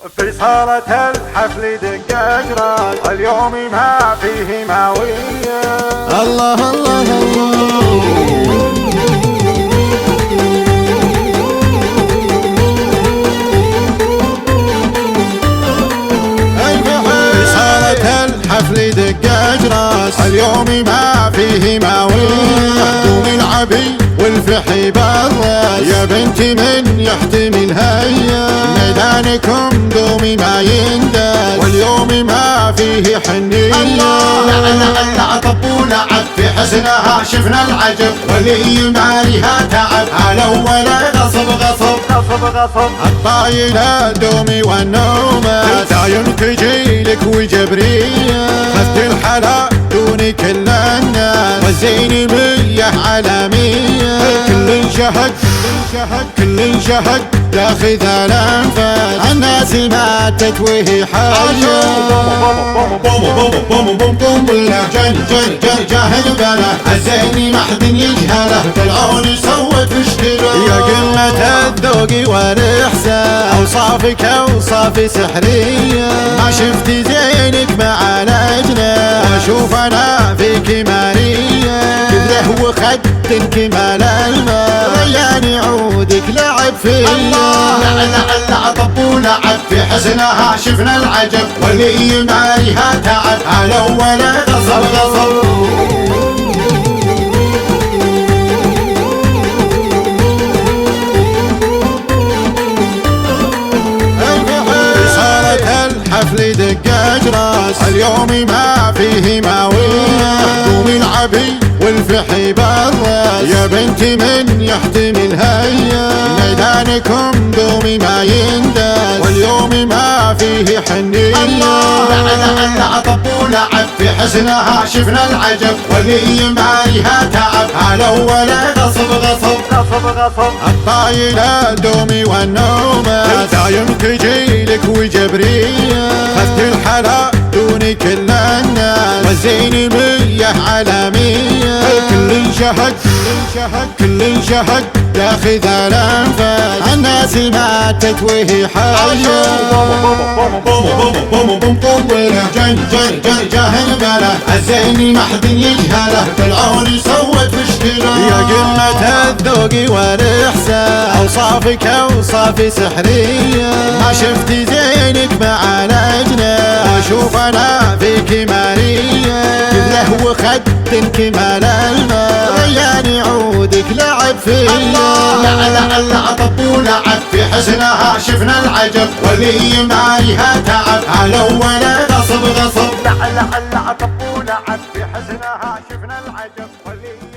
في صالة الحفل دقاق راس اليوم ما فيه ماوية. الله الله الله في صالة الحفل دقاق راس اليوم ما فيه ماوية. دوم العبي والفحي بالراس يا بنتي من يحتمل هيا. ميدانكم دومي ما ينداس واليوم ما فيه حنية. لعب طب ولعب في حسنها شفنا العجب ولي مالها تعب على ولا غصب غصب غصب غصب الطايلة دومي والنومة دايم تجيلك وجبرية. خذت الحلا دوني كل الناس والزين مية على مية. كل شهد كل شهد ياخذ الانفاس الناس ماتت وهي حية. جن جاهل بلا الزين ما حد يجهله بالعون يصوت مشكله. يا قمة الذوق والإحسان أوصافك أوصاف سحرية. ما شفت زينك مع الأجنة وأشوف أنا فيك مارية. كذله وخد كمال الماء ريان عودك لعب فيا. لعب طب ولعب في حسنها شفنا العجب ولي مالها تعب على ولا غصب غصب. الحفل دقاق راس اليوم ما فيه ماوية. دوم العبي والفحي بالراس يا بنتي من يحتمل هيا. ميدانكم دومي ما ينداس واليوم ما فيه حنية. لعب طب ولعب في حسنها شفنا العجب ولي مالها تعب على ولا غصب غصب غصب غصب الطايلة دومي والنومة دايم تجيلك وجبرية. خذت الحلا دوني كل الناس والزين مية على مية. كل شهد ياخذ الانفاس الناس ماتت وهي حية. جن جاهل بلا الزين ما حد يجهله بالعون يصوت مشكله. يا قمة الذوق والإحسان أوصافك أوصاف سحرية. ما شفت زينك مع الأجنة وأشوف أنا فيك مارية. كذله وخد كمال الماء ريان عودك لعب فيا. لعب طب ولعب في حسنها شفنا العجب ولي مالها تعب على ولا غصب غصب. لعب طب ولعب في حسنها شفنا العجب ولي